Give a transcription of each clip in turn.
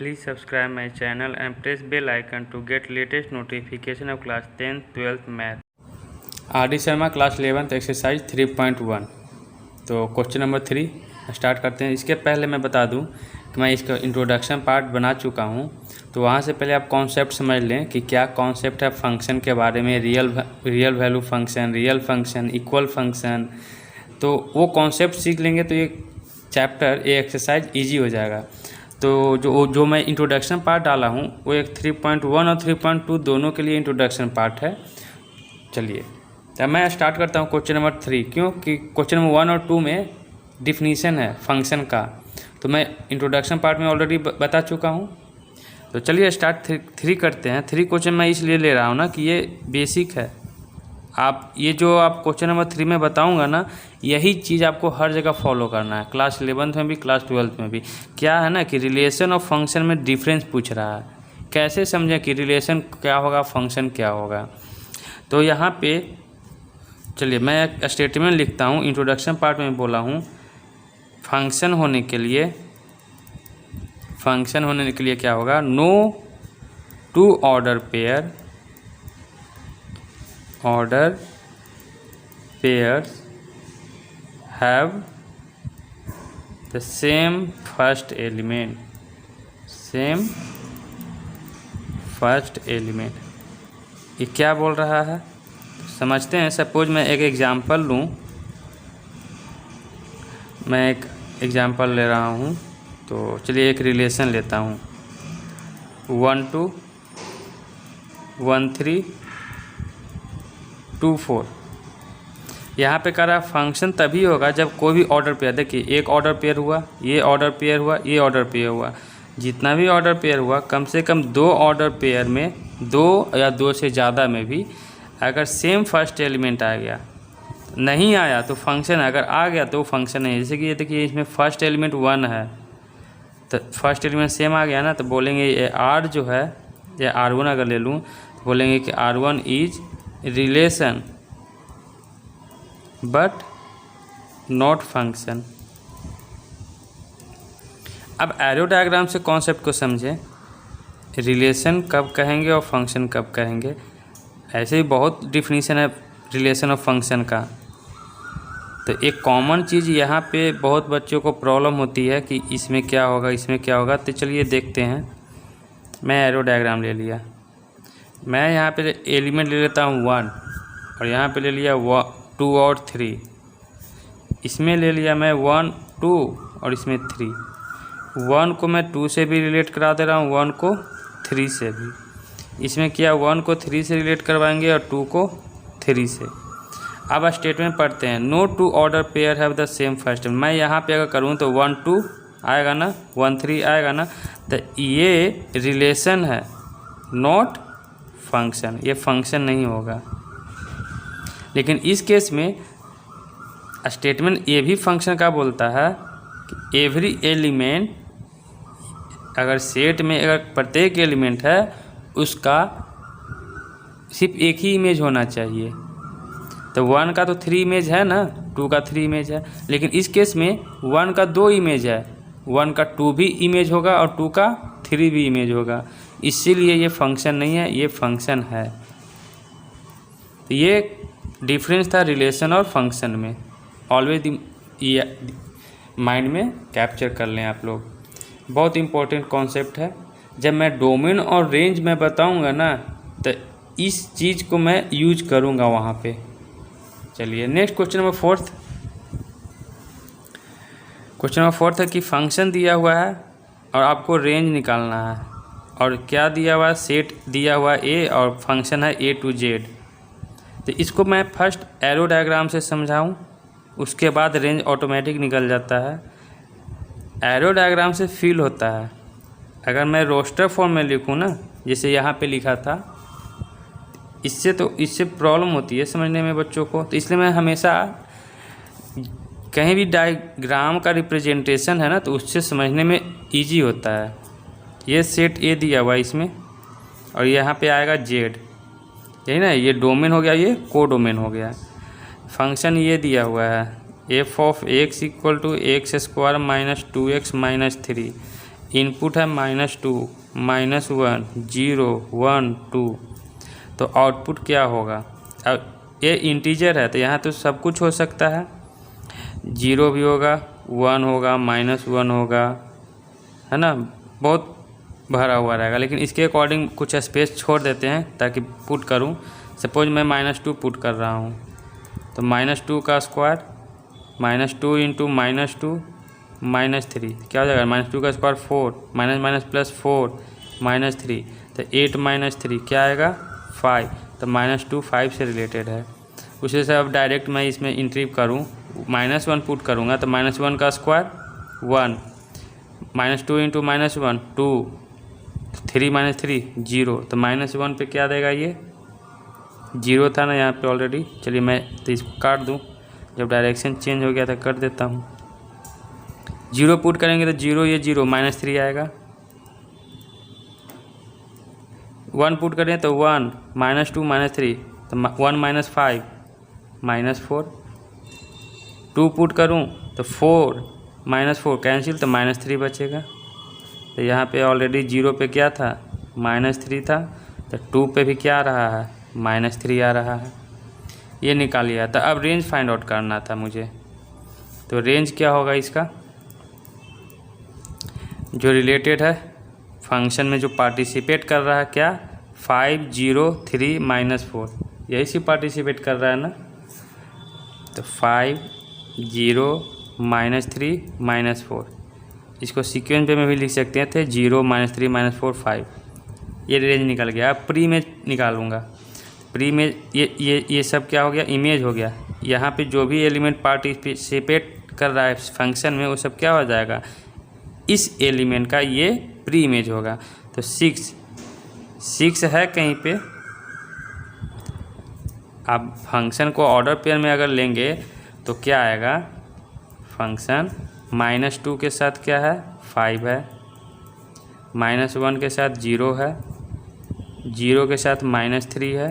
Please subscribe my channel and press bell icon to get latest notification of class 10th 12th math. R D Sharma class 11th exercise 3.1। तो question number 3 start करते हैं। इसके पहले मैं बता दूं कि मैं इसका इंट्रोडक्शन पार्ट बना चुका हूं, तो वहां से पहले आप कॉन्सेप्ट समझ लें कि क्या कॉन्सेप्ट है फंक्शन के बारे में। Real value function, real function, equal function, तो वो कॉन्सेप्ट सीख लेंगे तो ये चैप्टर, ये एक्सरसाइज ईजी हो जाएगा। तो जो मैं इंट्रोडक्शन पार्ट डाला हूँ वो एक 3.1 और 3.2 दोनों के लिए इंट्रोडक्शन पार्ट है। चलिए तो मैं स्टार्ट करता हूँ क्वेश्चन नंबर 3, क्योंकि क्वेश्चन नंबर 1 और 2 में डिफिनीशन है फंक्शन का, तो मैं इंट्रोडक्शन पार्ट में ऑलरेडी बता चुका हूँ। तो चलिए स्टार्ट 3 करते हैं। 3 क्वेश्चन मैं इसलिए ले रहा हूँ ना कि ये बेसिक है। आप ये जो आप क्वेश्चन नंबर 3 में बताऊंगा ना, यही चीज़ आपको हर जगह फॉलो करना है, क्लास 11th में भी, क्लास 12th में भी। क्या है ना कि रिलेशन और फंक्शन में डिफरेंस पूछ रहा है, कैसे समझें कि रिलेशन क्या होगा, फंक्शन क्या होगा। तो यहाँ पे चलिए मैं एक स्टेटमेंट लिखता हूँ। इंट्रोडक्शन पार्ट में बोला हूँ फंक्शन होने के लिए क्या होगा, no two order pairs have the same first element। ये क्या बोल रहा है समझते हैं। सपोज मैं एक एग्जांपल लूँ, मैं एक एग्जांपल ले रहा हूँ। तो चलिए एक रिलेशन लेता हूँ 1 2 1 3 2 4। यहाँ पे कह रहा है फंक्शन तभी होगा जब कोई भी ऑर्डर पेयर, देखिए एक ऑर्डर पेयर हुआ, ये ऑर्डर पेयर हुआ, ये ऑर्डर पेयर हुआ, जितना भी ऑर्डर पेयर हुआ कम से कम 2 ऑर्डर पेयर में, 2 या 2 से ज़्यादा में भी अगर सेम फर्स्ट एलिमेंट आ गया, नहीं आया तो फंक्शन, अगर आ गया तो फंक्शन नहीं। जैसे कि ये देखिए इसमें फर्स्ट एलिमेंट 1 है, तो फर्स्ट एलिमेंट सेम आ गया ना, तो बोलेंगे ये R जो है, या R1 अगर ले लूँ तो बोलेंगे कि R1 is relation but not function. अब एरो डायग्राम से कॉन्सेप्ट को समझें, रिलेशन कब कहेंगे और फंक्शन कब कहेंगे। ऐसे ही बहुत डिफिनीशन है रिलेशन और फंक्शन का। तो एक कॉमन चीज़ यहाँ पे बहुत बच्चों को प्रॉब्लम होती है कि इसमें क्या होगा, इसमें क्या होगा। तो चलिए देखते हैं। मैं एरो डायग्राम ले लिया, मैं यहाँ पे एलिमेंट ले लेता हूँ 1, और यहाँ पे ले लिया 2 और 3। इसमें ले लिया मैं 1 2 और इसमें 3। 1 को मैं 2 से भी रिलेट करा दे रहा हूँ, 1 को 3 से भी। इसमें किया 1 को 3 से रिलेट करवाएंगे और 2 को 3 से। अब स्टेटमेंट पढ़ते हैं, no two order pair have the same first. मैं यहाँ पे अगर करूँ तो 1 2 आएगा ना, 1 3 आएगा ना, तो ये रिलेशन है, नॉट फंक्शन। ये फंक्शन नहीं होगा। लेकिन इस केस में स्टेटमेंट ये भी फंक्शन का बोलता है कि एवरी एलिमेंट, अगर सेट में अगर प्रत्येक एलिमेंट है उसका सिर्फ एक ही इमेज होना चाहिए। तो 1 का तो 3 इमेज है ना, 2 का 3 इमेज है। लेकिन इस केस में 1 का 2 इमेज है, 1 का 2 भी इमेज होगा और 2 का 3 भी इमेज होगा। इसीलिए ये फंक्शन नहीं है, ये फंक्शन है। तो ये डिफरेंस था रिलेशन और फंक्शन में। ऑलवेज ये माइंड में कैप्चर कर लें आप लोग, बहुत इंपॉर्टेंट कॉन्सेप्ट है। जब मैं डोमेन और रेंज में बताऊंगा ना, तो इस चीज़ को मैं यूज करूंगा वहाँ पे। चलिए next question number 4। Question number 4 है कि फंक्शन दिया हुआ है और आपको रेंज निकालना है, और क्या दिया हुआ है, सेट दिया हुआ है A और फंक्शन है A to Z। तो इसको मैं फर्स्ट एरो डायग्राम से समझाऊं, उसके बाद रेंज ऑटोमेटिक निकल जाता है। एरो डायग्राम से फील होता है। अगर मैं रोस्टर फॉर्म में लिखूं ना, जैसे यहाँ पे लिखा था, इससे प्रॉब्लम होती है समझने में बच्चों को। तो इसलिए मैं हमेशा कहीं भी डायग्राम का रिप्रेजेंटेशन है ना, तो उससे समझने में ईजी होता है। ये सेट ए दिया हुआ है इसमें, और यहाँ पे आएगा जेड, यही ना, ये डोमेन हो गया, ये को डोमेन हो गया। फंक्शन ये दिया हुआ है f of x equal to x square minus 2x minus 3। Input है -2, -1, 0, 1, 2, तो आउटपुट क्या होगा। अब ये इंटीजर है तो यहाँ तो सब कुछ हो सकता है, 0 भी होगा, 1 होगा, -1 होगा, है ना, बहुत भरा हुआ रहेगा। लेकिन इसके अकॉर्डिंग कुछ स्पेस छोड़ देते हैं ताकि पुट करूं। सपोज मैं -2 पुट कर रहा हूं, तो -2 का स्क्वायर, -2 इंटू -2 -3 क्या हो जाएगा, -2 का स्क्वायर 4, माइनस प्लस 4 -3, तो 8 -3 क्या आएगा 5, तो -2 5 से रिलेटेड है। उसी से अब डायरेक्ट मैं इसमें इंट्री करूँ, -1 पुट करूँगा तो -1 का स्क्वायर 1, -2 इंटू -1 2, 3 -3 0, तो -1 पे क्या देगा, ये 0 था ना यहाँ पे ऑलरेडी। चलिए मैं तो इसको काट दूँ, जब डायरेक्शन चेंज हो गया था कर देता हूँ। 0 पुट करेंगे तो 0 ये 0 -3 आएगा, 1 पुट करें तो 1 -2 -3 तो 1 -5 -4, 2 पुट करूँ तो 4 -4 कैंसिल तो -3 बचेगा। तो यहाँ पे ऑलरेडी 0 पे क्या था, -3 था, तो 2 पे भी क्या आ रहा है, -3 आ रहा है, ये निकाल लिया था। अब रेंज फाइंड आउट करना था मुझे, तो रेंज क्या होगा इसका, जो रिलेटेड है फंक्शन में जो पार्टिसिपेट कर रहा है क्या, 5 0 3 -4, यही सी पार्टिसिपेट कर रहा है ना, तो 5 0 -3 -4, इसको सीक्वेंस पे में भी लिख सकते हैं थे, 0 -3 -4 5, ये रेंज निकल गया। अब प्री इमेज निकालूंगा, प्री इमेज ये सब क्या हो गया, इमेज हो गया। यहाँ पे जो भी एलिमेंट पार्टिसिपेट कर रहा है फंक्शन में वो सब क्या हो जाएगा, इस एलिमेंट का ये प्री इमेज होगा। तो 6 है कहीं पे, आप फंक्शन को ऑर्डर पेयर में अगर लेंगे तो क्या आएगा, फंक्शन -2 के साथ क्या है 5 है, -1 के साथ 0 है, 0 के साथ -3 है,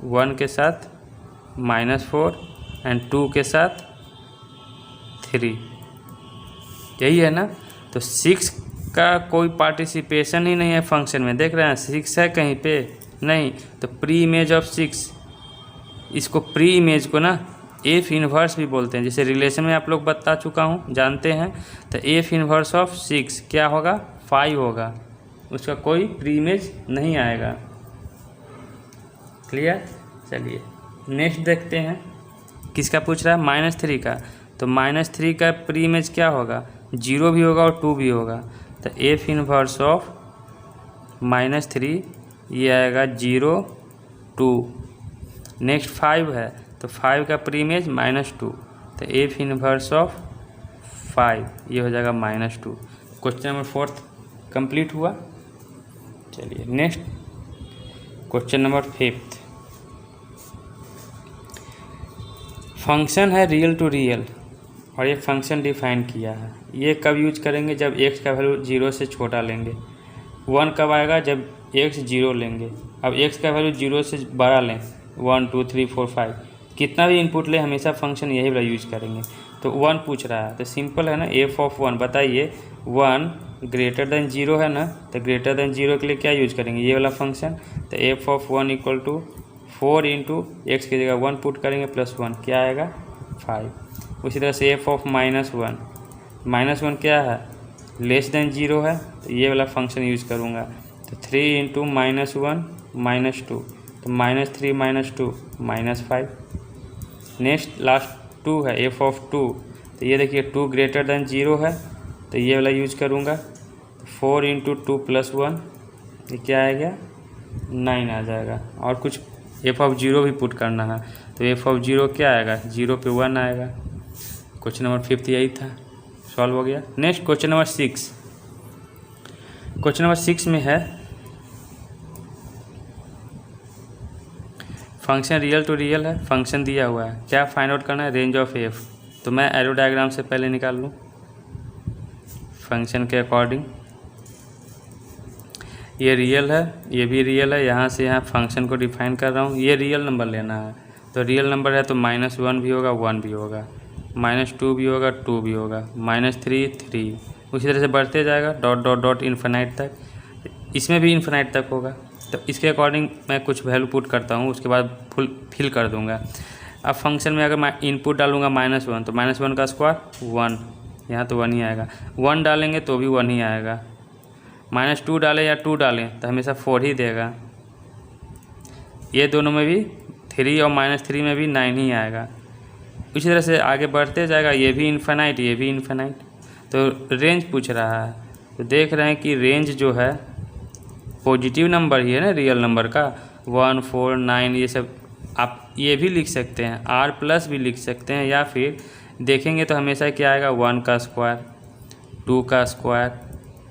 1 के साथ -4 एंड 2 के साथ 3, यही है ना। तो 6 का कोई पार्टिसिपेशन ही नहीं है फंक्शन में, देख रहे हैं 6 है कहीं पे नहीं, तो प्री इमेज ऑफ 6, इसको प्री इमेज को ना एफ इन्वर्स भी बोलते हैं, जैसे रिलेशन में आप लोग बता चुका हूँ, जानते हैं। तो एफ इन्वर्स ऑफ 6 क्या होगा, 5 होगा, उसका कोई प्री इमेज नहीं आएगा। क्लियर। चलिए नेक्स्ट देखते हैं, किसका पूछ रहा है, -3 का। तो -3 का प्री इमेज क्या होगा, 0 भी होगा और 2 भी होगा। तो एफ इन्वर्स ऑफ -3 ये आएगा 0 2। नेक्स्ट 5 है, तो 5 का प्री इमेज -2, तो एफ इन्वर्स ऑफ 5 ये हो जाएगा -2। क्वेश्चन नंबर 4 कंप्लीट हुआ। चलिए नेक्स्ट क्वेश्चन नंबर 5। फंक्शन है रियल टू रियल और ये फंक्शन डिफाइन किया है। ये कब यूज करेंगे, जब x का वैल्यू 0 से छोटा लेंगे। 1 कब आएगा, जब x 0 लेंगे। अब x का वैल्यू 0 से बड़ा लें, 1 2 3 4 5, कितना भी इनपुट ले हमेशा फंक्शन यही वाला यूज करेंगे। तो 1 पूछ रहा है, तो सिंपल है ना, एफ ऑफ 1 बताइए, 1 ग्रेटर देन 0 है ना, तो ग्रेटर देन 0 के लिए क्या यूज करेंगे, ये वाला फंक्शन। तो F of 1 equal to 4 into x की जगह 1 पुट करेंगे प्लस 1 क्या आएगा 5। उसी तरह से एफ ऑफ -1 क्या है, लेस देन 0 है, तो ये वाला फंक्शन यूज करूँगा। तो 3 इंटू -1 -2, तो -3 -2 -5। नेक्स्ट लास्ट 2 है, एफ ऑफ 2, तो ये देखिए 2 ग्रेटर देन 0 है, तो ये वाला यूज करूँगा। 4 इंटू 2 प्लस 1 ये क्या आएगा 9 आ जाएगा। और कुछ एफ ऑफ 0 भी पुट करना है, तो एफ ऑफ 0 क्या आएगा, 0 पे 1 आएगा। क्वेश्चन नंबर 5 यही था, सॉल्व हो गया। Next question number 6। Question number 6 में है फंक्शन रियल टू रियल है, फंक्शन दिया हुआ है, क्या फाइंड आउट करना है, रेंज ऑफ एफ। तो मैं एरो डायग्राम से पहले निकाल लूँ फंक्शन के अकॉर्डिंग। ये रियल है, ये भी रियल है, यहाँ से यहाँ फंक्शन को डिफाइन कर रहा हूँ। ये रियल नंबर लेना है, तो रियल नंबर है तो -1 भी होगा 1 भी होगा, -2 भी होगा 2 भी होगा, -3 3, उसी तरह से बढ़ते जाएगा डॉट डॉट डॉट इन्फिनाइट तक, इसमें भी इन्फिनाइट तक होगा। तो इसके अकॉर्डिंग मैं कुछ वैल्यू पुट करता हूँ, उसके बाद फिल कर दूँगा। अब फंक्शन में अगर मैं इनपुट डालूँगा -1 तो -1 का स्क्वायर 1, यहाँ तो 1 ही आएगा। 1 डालेंगे तो भी 1 ही आएगा। -2 डालें या 2 डालें तो हमेशा 4 ही देगा। ये दोनों में भी 3 और -3 में भी 9 ही आएगा। इसी तरह से आगे बढ़ते जाएगा, ये भी इन्फिनाइट, ये भी इन्फिनाइट। तो रेंज पूछ रहा है, तो देख रहे हैं कि रेंज जो है पॉजिटिव नंबर ही है ना, रियल नंबर का 1, 4, 9 ये सब आप ये भी लिख सकते हैं, R+ भी लिख सकते हैं, या फिर देखेंगे तो हमेशा क्या आएगा 1 का स्क्वायर, 2 का स्क्वायर,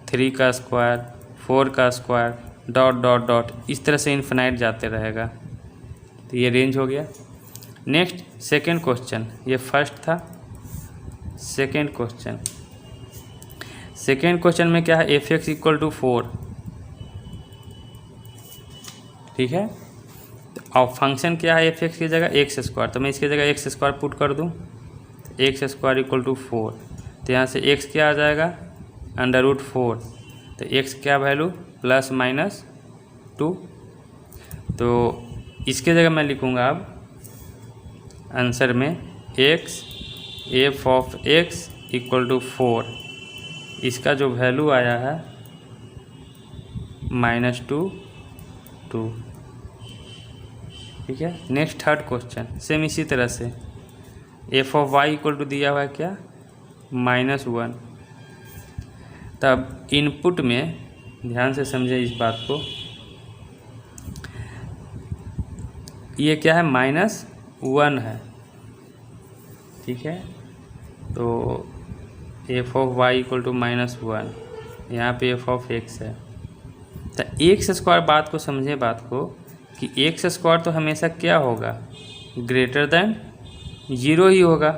3 का स्क्वायर, 4 का स्क्वायर, डॉट डॉट डॉट, इस तरह से इन्फिनाइट जाते रहेगा। तो ये रेंज हो गया। नेक्स्ट सेकेंड क्वेश्चन, ये फर्स्ट था। सेकेंड क्वेश्चन में क्या है, f(x = 4), ठीक है। और फंक्शन क्या है f(x) की जगह x², तो मैं इसकी जगह x² पुट कर दूं, x² = 4। तो यहाँ से x क्या आ जाएगा, √4। तो x क्या वैल्यू ±2। तो इसके जगह मैं लिखूँगा अब आंसर में f(x) = 4, इसका जो वैल्यू आया है -2। ठीक है। नेक्स्ट थर्ड क्वेश्चन सेम इसी तरह से, f(y) = दिया हुआ है क्या, -1। तब इनपुट में ध्यान से समझे इस बात को, ये क्या है -1 है, ठीक है। तो f(y) = -1, यहाँ पे f(x) है। तो x² बात को समझे, बात को कि x² तो हमेशा क्या होगा, >0 ही होगा।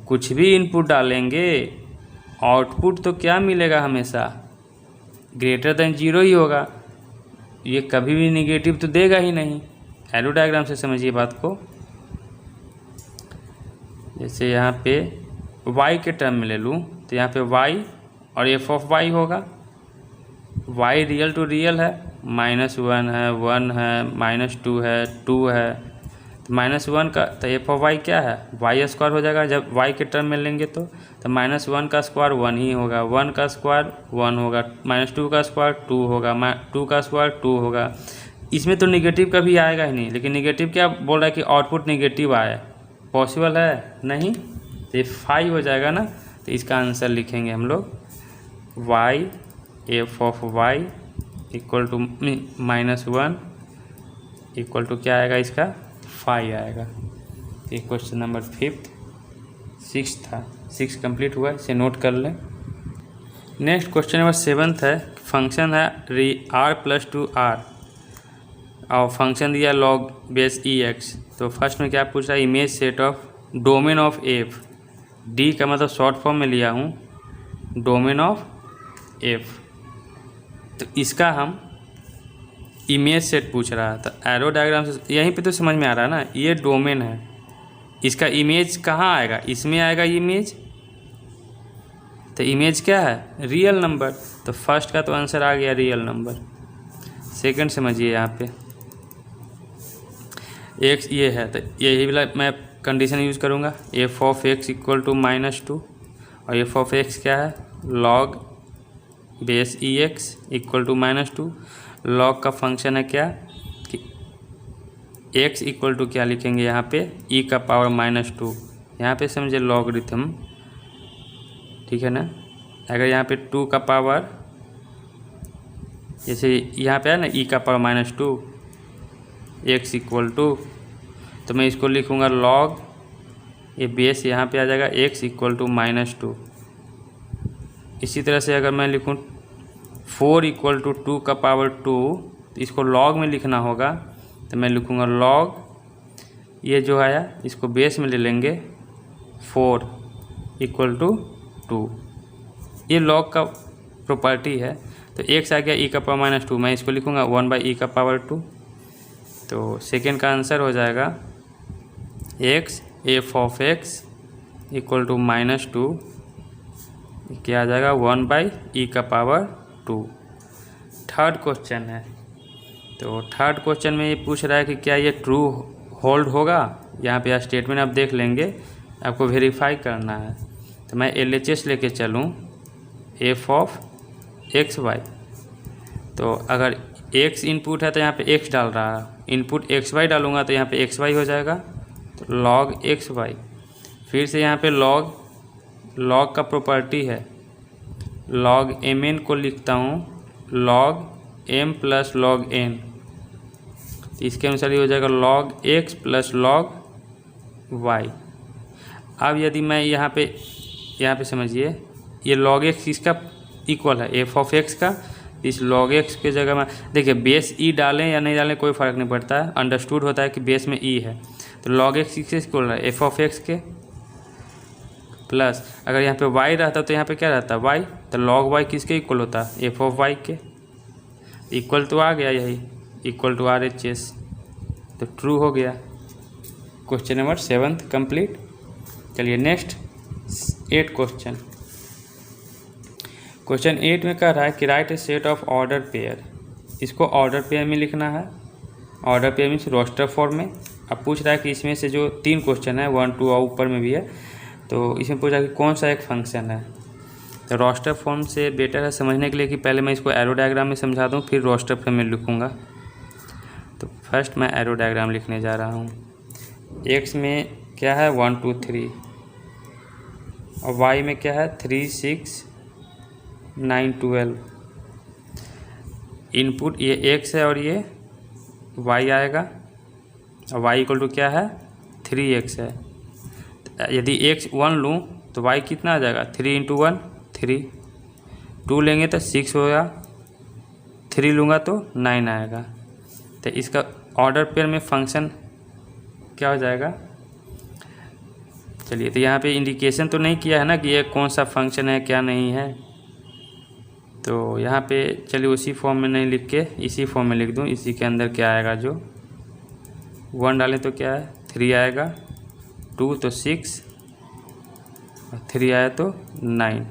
कुछ भी इनपुट डालेंगे आउटपुट तो क्या मिलेगा, हमेशा >0 ही होगा। ये कभी भी निगेटिव तो देगा ही नहीं। एरो डायग्राम से समझिए बात को। जैसे यहाँ पे y के टर्म में ले लूँ तो यहाँ पे y और f(y) होगा। y रियल टू रियल है, -1 है, 1 है, -2 है, 2 है। तो -1 का तो f(y) क्या है, y² हो जाएगा जब y के टर्म में लेंगे। तो -1 का स्क्वायर 1 ही होगा, 1 का स्क्वायर 1 होगा, -2 का स्क्वायर 2 होगा, 2 का स्क्वायर 2 होगा। इसमें तो निगेटिव कभी आएगा ही नहीं। लेकिन निगेटिव क्या बोल रहा है कि आउटपुट निगेटिव आए, पॉसिबल है नहीं। तो ये 5 हो जाएगा ना। तो इसका आंसर लिखेंगे हम लोग y f(y) = -1 = क्या आएगा, इसका 5 आएगा। ये क्वेश्चन नंबर 5th। 6 था, 6 कंप्लीट हुआ, इसे नोट कर लें। नेक्स्ट क्वेश्चन नंबर 7th है। फंक्शन है r+2r और फंक्शन दिया log बेस ex। तो फर्स्ट में क्या पूछ रहा है, image set of domain of f। d का मतलब शॉर्ट फॉर्म में लिया हूँ, डोमेन ऑफ f। तो इसका हम इमेज सेट पूछ रहा है। तो एरो डायग्राम से यहीं पे तो समझ में आ रहा है ना, ये डोमेन है, इसका इमेज कहाँ आएगा, इसमें आएगा इमेज। तो इमेज क्या है, रियल नंबर। तो फर्स्ट का तो आंसर आ गया रियल नंबर। सेकंड समझिए, यहाँ पे x ये है, तो यही वाला मैं कंडीशन यूज़ करूँगा, f(x) = -2 और f(x) क्या है, log बेस ex = -2। log का फंक्शन है क्या कि x = क्या लिखेंगे यहाँ पे, e⁻²। यहाँ पे समझे लॉगरिथम, ठीक है ना। अगर यहाँ पे 2 का पावर, जैसे यहाँ पे है ना e⁻², x = तो मैं इसको लिखूँगा log, ये बेस यहाँ पे आ जाएगा x = -2। इसी तरह से अगर मैं लिखूँ 4 = 2 का पावर 2, तो इसको log में लिखना होगा। तो मैं लिखूँगा log, ये जो आया इसको बेस में ले लेंगे, 4 = 2। ये log का प्रॉपर्टी है। तो x आ गया e⁻², मैं इसको लिखूँगा 1/e²। तो सेकेंड का आंसर हो जाएगा f(x) = -2 क्या आ जाएगा 1/e⁻²। थर्ड क्वेश्चन है, तो थर्ड क्वेश्चन में ये पूछ रहा है कि क्या ये ट्रू होल्ड होगा। यहाँ पे स्टेटमेंट आप देख लेंगे, आपको वेरीफाई करना है। तो मैं LHS लेके चलूँ f(x_y), तो अगर x इनपुट है तो यहाँ पे x डाल रहा है, इनपुट xy डालूंगा तो यहाँ पे xy हो जाएगा, तो log xy। फिर से यहाँ पे log का प्रॉपर्टी है, log mn को लिखता हूँ log m + log n, तो इसके अनुसार ये हो जाएगा log x + log y। अब यदि मैं यहाँ पे समझिए, ये log x किसका इक्वल है, f(x) का। इस log x के जगह में देखिए बेस e डालें या नहीं डालें कोई फ़र्क नहीं पड़ता है, अंडरस्टूड होता है कि बेस में e है। तो log x किसके इक्वल है, f(x) के, प्लस अगर यहाँ पे y रहता तो यहाँ पे क्या रहता y, तो log y किसके इक्वल होता है, f(y) के। इक्वल तो आ गया, यही इक्वल टू RHS, तो ट्रू हो गया। Question number 7 complete. चलिए नेक्स्ट 8 क्वेश्चन। क्वेश्चन 8 में कह रहा है कि write a set of order pair. इसको ऑर्डर पेयर में लिखना है, order pair means roster form में। अब पूछ रहा है कि इसमें से जो 3 क्वेश्चन है 1 2 और ऊपर में भी है, तो इसमें पूछ रहा है कि कौन सा एक फंक्शन है। तो रोस्टर फॉर्म से बेटर है समझने के लिए कि पहले मैं इसको एरो डायग्राम में समझा दूँ, फिर रोस्टर फॉर्म में लिखूँगा। तो फर्स्ट मैं एरो डायग्राम लिखने जा रहा हूँ। एक्स में क्या है 1 2 3, और वाई में क्या है 3 6 9 12। इनपुट ये एक्स है और ये वाई आएगा, और वाई इक्वल टू क्या है 3x है। यदि x 1 लूँ तो y कितना आ जाएगा, 3 × 1 3, 2 लेंगे तो 6 होगा, 3 लूँगा तो 9 आएगा। तो इसका ऑर्डर पेयर में फंक्शन क्या हो जाएगा। चलिए, तो यहाँ पे इंडिकेशन तो नहीं किया है ना कि ये कौन सा फंक्शन है क्या नहीं है, तो यहाँ पे चलिए उसी फॉर्म में नहीं लिख के इसी फॉर्म में लिख दूँ। इसी के अंदर क्या आएगा, जो 1 डालें तो क्या है 3 आएगा, 2 तो 6 और 3 आया तो 9,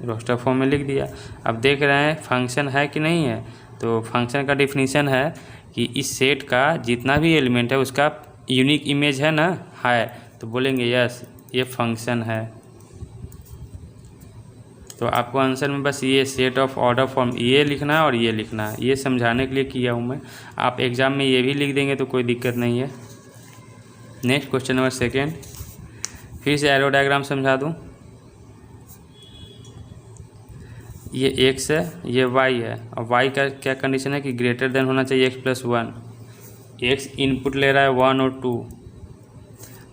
रोस्टर फॉर्म में लिख दिया। अब देख रहे हैं फंक्शन है कि नहीं है। तो फंक्शन का डेफिनेशन है कि इस सेट का जितना भी एलिमेंट है उसका यूनिक इमेज है ना, है, तो बोलेंगे यस ये फंक्शन है। तो आपको आंसर में बस ये सेट ऑफ ऑर्डर फॉर्म ये लिखना है और ये लिखना है, ये समझाने के लिए किया हूँ मैं। आप एग्ज़ाम में ये भी लिख देंगे तो कोई दिक्कत नहीं है। नेक्स्ट क्वेश्चन नंबर 2, फिर से एरो डायग्राम समझा दूँ। ये x है, ये y है, और y का क्या कंडीशन है कि ग्रेटर देन होना चाहिए x + 1। x इनपुट ले रहा है 1 और 2,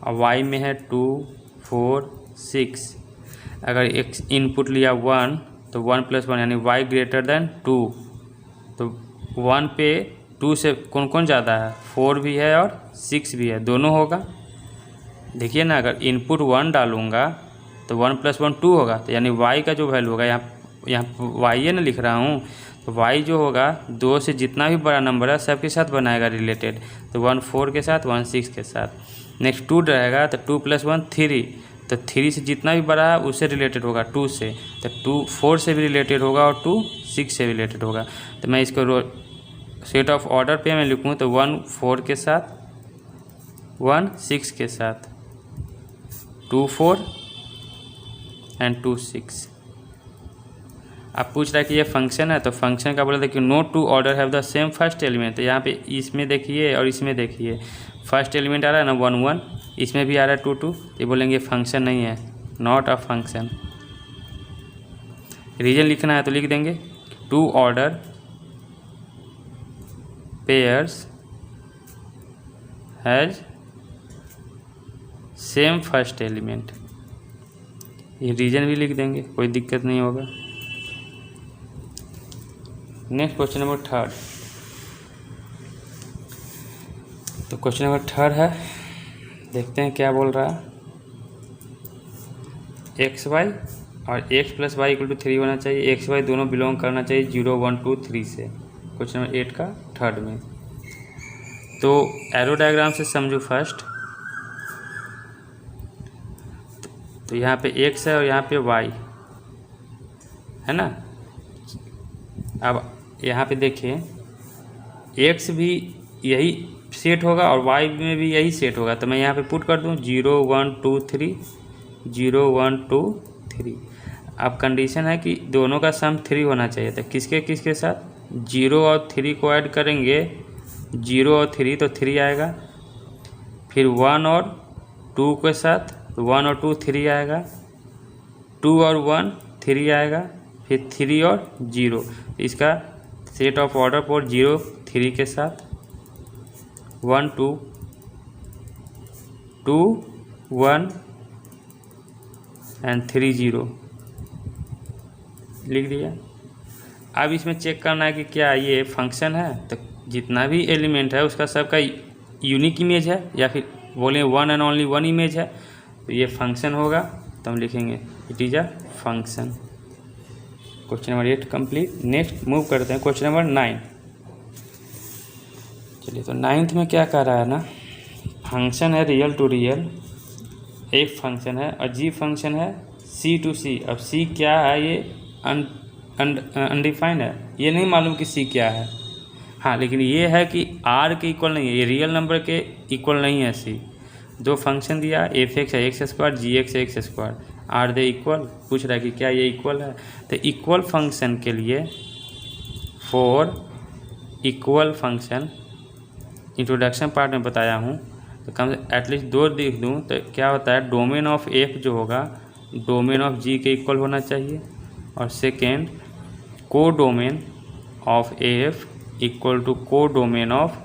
और y में है 2 4 6। अगर x इनपुट लिया 1 तो 1 + 1 यानी y ग्रेटर देन 2, तो 1 पे 2 से कौन कौन ज़्यादा है, 4 भी है और 6 भी है, दोनों होगा। देखिए ना, अगर इनपुट 1 डालूँगा तो 1 + 1 2 होगा, तो यानी y का जो वैल्यू होगा, यहाँ y ना लिख रहा हूँ, तो y जो होगा 2 से जितना भी बड़ा नंबर है सबके साथ बनाएगा रिलेटेड। तो 1 4 के साथ, 1 6 के साथ। नेक्स्ट 2 रहेगा तो 2 + 1 3, तो 3 से जितना भी बड़ा है उससे रिलेटेड होगा 2 से, तो 2 4 से भी रिलेटेड होगा और 2 6 से भी रिलेटेड होगा। तो मैं इसको सेट ऑफ ऑर्डर पे मैं लिखूँ तो 1 4 के साथ, 1 6 के साथ, 2 4 एंड 2 6। आप पूछ रहा है कि ये फंक्शन है, तो फंक्शन का बोला था कि no 2 order have the same first element. तो यहाँ पे इसमें देखिए और इसमें देखिए, फर्स्ट एलिमेंट आ रहा है ना 1 1, इसमें भी आ रहा है 2 2, ये बोलेंगे फंक्शन नहीं है, नॉट अ फंक्शन। रीजन लिखना है तो लिख देंगे 2 order pairs has same first element, ये रीजन भी लिख देंगे, कोई दिक्कत नहीं होगा। Next question number 3। तो क्वेश्चन नंबर 3 है, देखते हैं क्या बोल रहा है। एक्स वाई और x + y = 3 होना चाहिए, एक्स वाई दोनों बिलोंग करना चाहिए 0 1 2 3 से। क्वेश्चन नंबर 8 का 3rd में। तो एरो डायग्राम से समझो फर्स्ट। तो यहाँ पे x है और यहाँ पे y, है ना। अब यहाँ पे देखिए x भी यही सेट होगा और y में भी यही सेट होगा, तो मैं यहाँ पे पुट कर दूँ 0 1 2 3 0 1 2 3। अब कंडीशन है कि दोनों का सम 3 होना चाहिए था, किसके किसके साथ, 0 और 3 को ऐड करेंगे, 0 और 3 तो 3 आएगा, फिर 1 और 2 के साथ 1 और 2 3 आएगा, 2 और 1 3 आएगा, फिर 3 और 0, इसका सेट ऑफ ऑर्डर पर 0 3 के साथ 1 2 2 1 एंड 3 0 लिख दिया। अब इसमें चेक करना है कि क्या ये फंक्शन है, तो जितना भी एलिमेंट है उसका सबका यूनिक इमेज है या फिर बोले one and only one image है, तो ये फंक्शन होगा, तो हम लिखेंगे it is a function. Question number 8 complete. Next move करते हैं क्वेश्चन नंबर 9। चलिए, तो 9th में क्या कह रहा है ना, फंक्शन है रियल टू रियल, एक फंक्शन है और जी फंक्शन है सी टू सी। अब सी क्या है ये अनडिफाइंड है, ये नहीं मालूम कि सी क्या है। हाँ, लेकिन ये है कि आर के इक्वल नहीं है, ये रियल नंबर के इक्वल नहीं है सी। दो फंक्शन दिया, एफ एक्स है एक्स स्क्वायर, जी एक्स है X square, are they equal, पूछ रहा है कि क्या ये इक्वल है। तो इक्वल फंक्शन के लिए for equal function introduction part में बताया हूँ, तो कम से एटलीस्ट 2 लिख दूँ तो क्या होता है, डोमेन ऑफ एफ जो होगा डोमेन ऑफ जी के इक्वल होना चाहिए, और second codomain of F equal to codomain of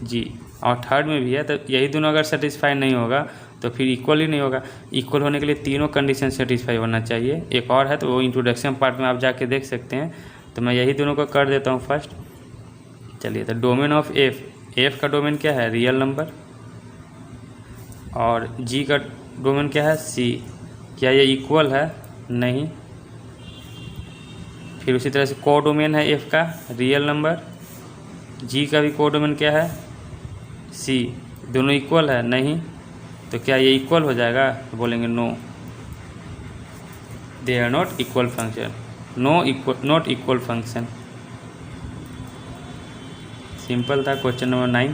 G, और थर्ड में भी है। तो यही दोनों अगर सेटिस्फाई नहीं होगा तो फिर इक्वल ही नहीं होगा। इक्वल होने के लिए तीनों कंडीशन सेटिस्फाई होना चाहिए। एक और है तो वो इंट्रोडक्शन पार्ट में आप जाके देख सकते हैं, तो मैं यही दोनों को कर देता हूँ फर्स्ट। चलिए, तो डोमेन ऑफ एफ का डोमेन क्या है, रियल नंबर, और जी का डोमेन क्या है, सी। क्या ये इक्वल है, नहीं। फिर उसी तरह से को डोमेन है एफ का रियल नंबर, जी का भी को डोमेन क्या है, सी। दोनों इक्वल है, नहीं। तो क्या ये इक्वल हो जाएगा, तो बोलेंगे no, they are not equal function, not equal function. Simple था क्वेश्चन नंबर 9,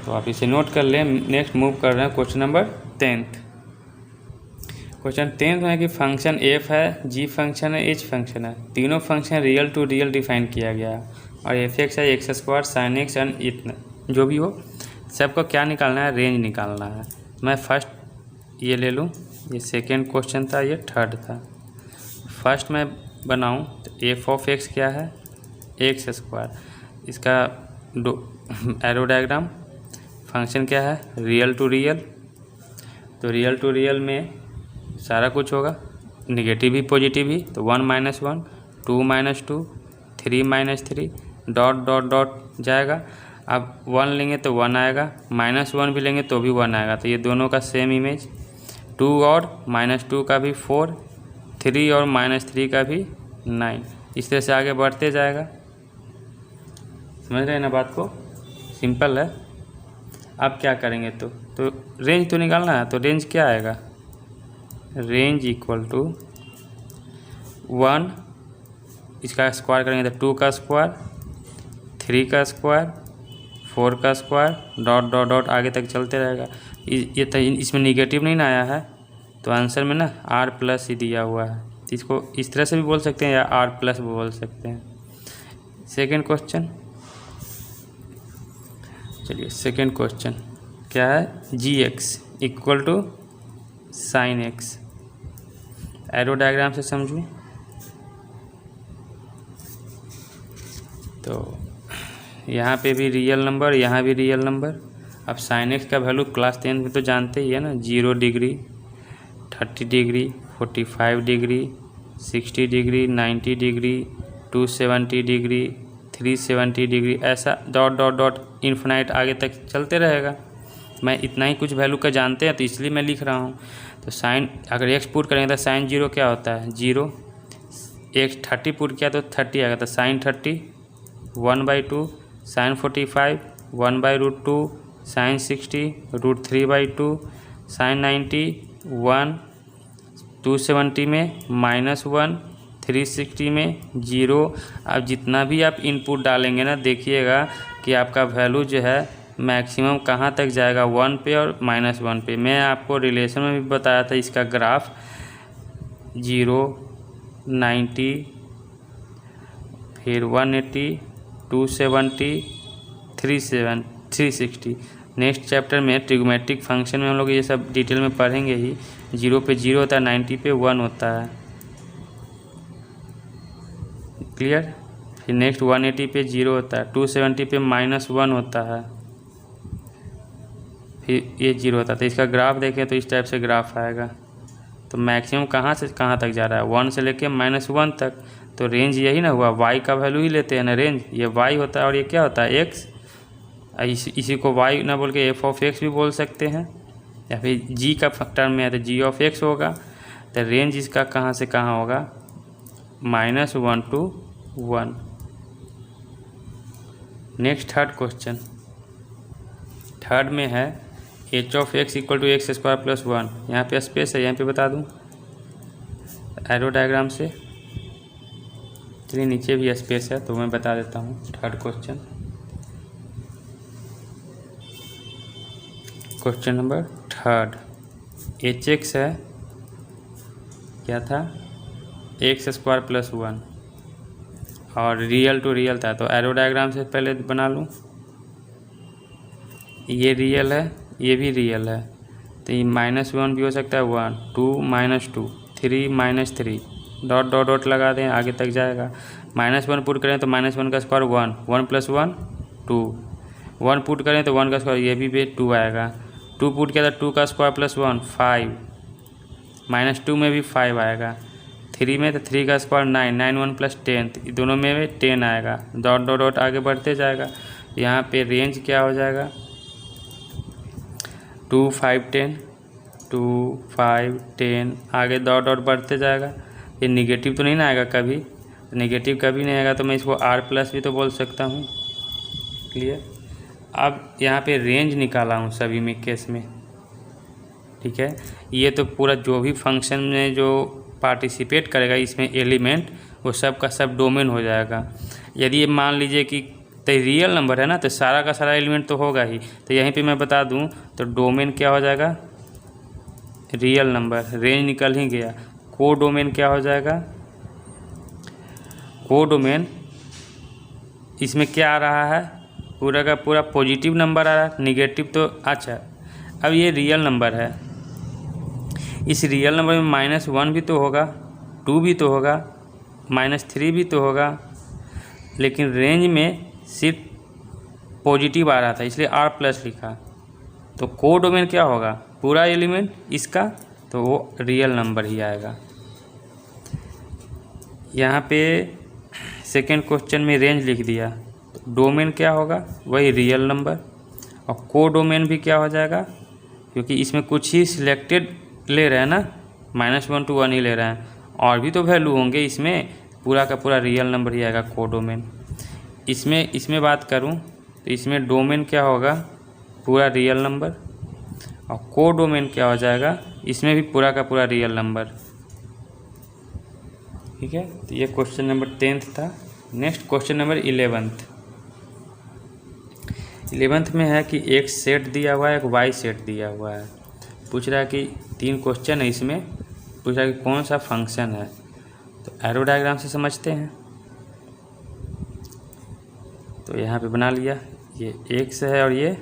तो आप इसे नोट कर लें। नेक्स्ट मूव कर रहे हैं क्वेश्चन नंबर 10। क्वेश्चन 10 में कि फंक्शन एफ है, जी फंक्शन है, एच फंक्शन है, तीनों function real to real define किया गया है, और एफ एक्स है X square sine X and इतना जो भी हो, सबको क्या निकालना है, रेंज निकालना है। मैं फर्स्ट ये ले लूँ, ये सेकेंड क्वेश्चन था, ये थर्ड था। फर्स्ट मैं बनाऊँ तो एफ ऑफ एक्स क्या है, एक्स स्क्वायर, इसका एरो डायग्राम, फंक्शन क्या है, रियल टू रियल। तो रियल टू रियल में सारा कुछ होगा, निगेटिव ही पॉजिटिव ही, तो 1 - 1 2 - 2 3 - 3 डॉट डॉट डॉट जाएगा। अब 1 लेंगे तो 1 आएगा, -1 भी लेंगे तो भी 1 आएगा, तो ये दोनों का सेम इमेज। 2 और -2 का भी 4, 3 और -3 का भी 9, इस तरह से आगे बढ़ते जाएगा। समझ रहे हैं ना बात को, सिंपल है। अब क्या करेंगे, तो रेंज तो निकालना है, तो रेंज क्या आएगा, रेंज इक्वल टू 1, इसका स्क्वायर करेंगे तो 2 का स्क्वायर, 3 का स्क्वायर, 4 का स्क्वायर, डॉट डॉट डॉट आगे तक चलते रहेगा। ये तो इसमें निगेटिव नहीं ना आया है, तो आंसर में ना आर प्लस ही दिया हुआ है, इसको इस तरह से भी बोल सकते हैं या आर प्लस भी बोल सकते हैं। सेकेंड क्वेश्चन, चलिए सेकेंड क्वेश्चन क्या है, G X equal to sine X. Arrow diagram से समझूँ तो यहाँ पे भी रियल नंबर, यहाँ भी रियल नंबर। अब साइन एक्स का वैल्यू क्लास 10 में तो जानते ही है ना, 0 degree, 30 degree, 45 degree, 60 degree, 90 degree, 270 degree, 370 degree, ऐसा डॉट डॉट डॉट इन्फिनाइट आगे तक चलते रहेगा। मैं इतना ही कुछ वैल्यू का जानते हैं तो इसलिए मैं लिख रहा हूँ। तो साइन अगर एक्स पुट करेंगे तो साइन 0 क्या होता है, 0। एक्स 30 पुट किया तो 30 आएगा, तो साइन 30 1/2, साइन 45 1/√2, साइन 60 √3/2, साइन 90 1, 270 में -1 360 में 0। अब जितना भी आप इनपुट डालेंगे ना, देखिएगा कि आपका वैल्यू जो है मैक्सिमम कहाँ तक जाएगा, 1 पे और -1 पे। मैं आपको रिलेशन में भी बताया था इसका ग्राफ, 0, 90, फिर 180, 270, 360। नेक्स्ट चैप्टर में ट्रिग्नोमेट्रिक फंक्शन में हम लोग ये सब डिटेल में पढ़ेंगे ही। 0 पे 0 होता है, 90 पे 1 होता है, क्लियर। फिर नेक्स्ट 180 पे 0 होता है, 270 पे -1 होता है, फिर ये 0 होता है। तो इसका ग्राफ देखें तो इस टाइप से ग्राफ आएगा। तो मैक्सिमम कहाँ से कहाँ तक जा रहा है, 1 से लेके -1 तक। तो रेंज यही ना हुआ, y का वैल्यू ही लेते हैं ना रेंज, ये y होता है और ये क्या होता है x। इसी को y ना बोल के f(x) भी बोल सकते हैं, या फिर g का टर्म में है तो g(x) होगा। तो रेंज इसका कहाँ से कहाँ होगा, -1 to 1। Next third question, third में है h(x) = x² + 1। यहाँ पे स्पेस है, यहाँ पे बता दूँ एरो डायग्राम से। चलिए नीचे भी स्पेस है तो मैं बता देता हूँ। Third question number third, hx है, क्या था, x² + 1 और रियल टू रियल था। तो एरो डायग्राम से पहले बना लूँ, ये रियल है, ये भी रियल है, तो ये -1 भी हो सकता है, 1, 2, -2, 3, -3, डॉट डॉट डॉट लगा दें, आगे तक जाएगा। -1 पुट करें तो -1 का स्क्वायर 1, 1 + 1 2, 1 पुट करें तो 1 का स्क्वायर, ये भी 2 आएगा। 2 पुट किया तो 2 का स्क्वायर + 1 5, -2 में भी 5 आएगा। 3 में तो 3 का स्क्वायर 9, 9 1 + 10, दोनों में 10 आएगा। डॉट डॉट डॉट आगे बढ़ते जाएगा। यहाँ पे रेंज क्या हो जाएगा, 2 5 10, 2 5 10, आगे डॉट डॉट बढ़ते जाएगा। ये निगेटिव तो नहीं ना आएगा कभी, नेगेटिव कभी नहीं आएगा, तो मैं इसको r+ भी तो बोल सकता हूँ, क्लियर। अब यहाँ पे रेंज निकाला हूँ सभी में केस में, ठीक है। ये तो पूरा जो भी फंक्शन में जो पार्टिसिपेट करेगा इसमें एलिमेंट, वो सब का सब डोमेन हो जाएगा। यदि ये मान लीजिए कि तो रियल नंबर है ना, तो सारा का सारा एलिमेंट तो होगा ही। तो यहीं पे मैं बता दूं तो डोमेन क्या हो जाएगा, रियल नंबर, रेंज निकल ही गया। को डोमेन क्या हो जाएगा, को डोमेन इसमें क्या आ रहा है, पूरा का पूरा पॉजिटिव नंबर आ रहा है, निगेटिव तो अच्छा। अब ये रियल नंबर है, इस रियल नंबर में -1 भी तो होगा, 2 भी तो होगा, -3 भी तो होगा, लेकिन रेंज में सिर्फ पॉजिटिव आ रहा था इसलिए r+ लिखा। तो को डोमेन क्या होगा, पूरा एलिमेंट इसका, तो वो रियल नंबर ही आएगा। यहाँ पे सेकेंड क्वेश्चन में रेंज लिख दिया, तो डोमेन क्या होगा, वही रियल नंबर। और को डोमेन भी क्या हो जाएगा, क्योंकि इसमें कुछ ही सिलेक्टेड ले रहे हैं ना, -1 to 1 ही ले रहे हैं, और भी तो वैल्यू होंगे इसमें, पूरा का पूरा रियल नंबर ही आएगा को डोमेन। इसमें बात करूं तो इसमें डोमेन क्या होगा, पूरा रियल नंबर, और को डोमेन क्या हो जाएगा, इसमें भी पूरा का पूरा रियल नंबर, ठीक है। तो ये क्वेश्चन नंबर 10th था। नेक्स्ट क्वेश्चन नंबर 11th में है कि एक सेट दिया हुआ है, एक वाई सेट दिया हुआ है। पूछ रहा है कि 3 क्वेश्चन है इसमें, पूछ रहा है कि कौन सा फंक्शन है। तो एरो डायग्राम से समझते हैं। तो यहाँ पे बना लिया, ये x है और ये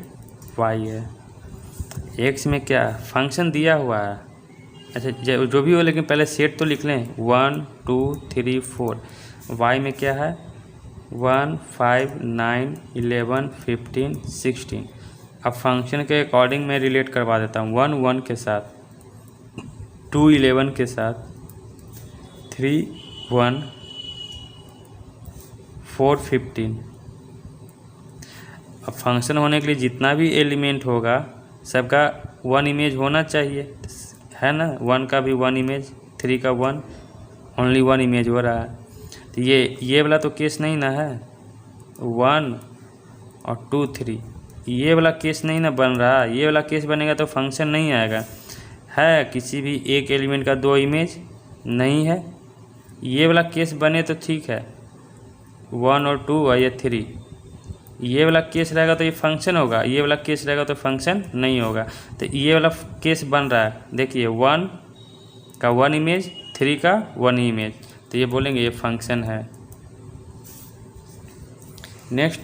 y है। x में क्या फंक्शन दिया हुआ है, अच्छा जो भी हो, लेकिन पहले सेट तो लिख लें, 1 2 3 4। y में क्या है, 1 5 9 11 15 16। अब फंक्शन के अकॉर्डिंग मैं रिलेट करवा देता हूँ, 1 1 के साथ, 2 11 के साथ, 3 1 4 15। अब फंक्शन होने के लिए जितना भी एलिमेंट होगा सबका 1 इमेज होना चाहिए, है ना। 1 का भी 1 इमेज, 3 का 1, ओनली 1 इमेज हो रहा है। तो ये वाला तो केस नहीं ना है, 1 और 2 3, ये वाला केस नहीं ना बन रहा। ये वाला केस बनेगा तो फंक्शन नहीं आएगा। है किसी भी एक एलिमेंट का 2 इमेज नहीं है, ये वाला केस बने तो ठीक है, 1 और 2 और ये 3। ये वाला केस रहेगा तो ये फंक्शन होगा, ये वाला केस रहेगा तो फंक्शन नहीं होगा। तो ये वाला केस बन रहा है, देखिए 1 का 1 इमेज, 3 का 1 इमेज, तो ये बोलेंगे ये फंक्शन है। नेक्स्ट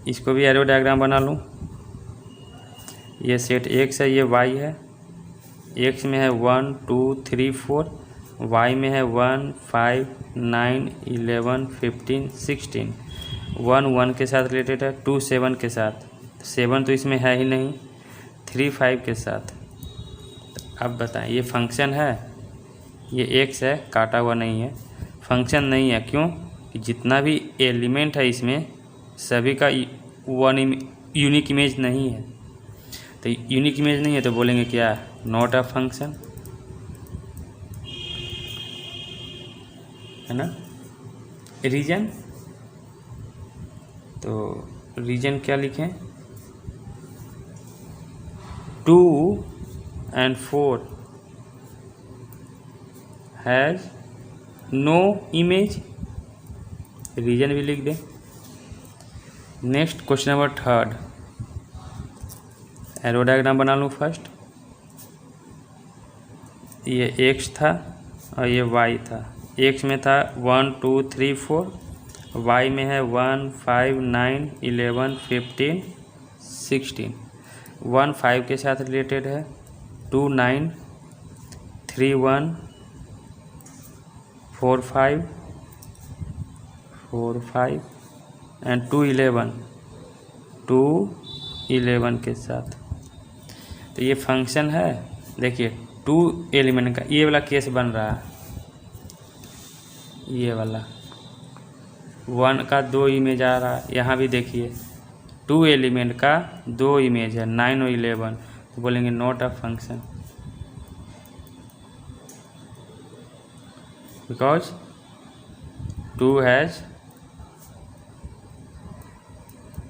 इसको भी एरो डायग्राम बना लूँ। ये सेट x है, ये y है। x में है 1 2 3 4, y में है 1 5 9 11 15 16। 1 1 के साथ रिलेटेड है, 2 7 के साथ, 7 तो इसमें है ही नहीं, 3 5 के साथ। अब बताएं ये फंक्शन है? ये x है, काटा हुआ नहीं है, फंक्शन नहीं है। क्यों? कि जितना भी एलिमेंट है इसमें सभी का वन यूनिक इमेज नहीं है। तो यूनिक इमेज नहीं है तो बोलेंगे क्या? नॉट अ फंक्शन, है ना। रीजन, तो रीजन क्या लिखें? 2 and 4 has no image, reason भी लिख दें। Next question number 3, arrow diagram बना लूँ फर्स्ट। ये x था और ये y था। x में था 1 2 3 4, y में है 1 5 9 11 15 16। 1 5 के साथ रिलेटेड है, 2 9 3 1 4 5 एंड 2 11 के साथ। तो ये फंक्शन है। देखिए 2 एलिमेंट का ये वाला केस बन रहा है, ये वाला 1 का 2 इमेज आ रहा है। यहाँ भी देखिए 2 एलिमेंट का 2 इमेज है, 9 और 11, तो बोलेंगे not a function, because 2 has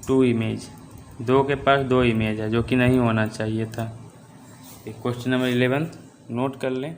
2 image, 2 के पास 2 इमेज है, जो कि नहीं होना चाहिए था। क्वेश्चन नंबर 11 नोट कर लें।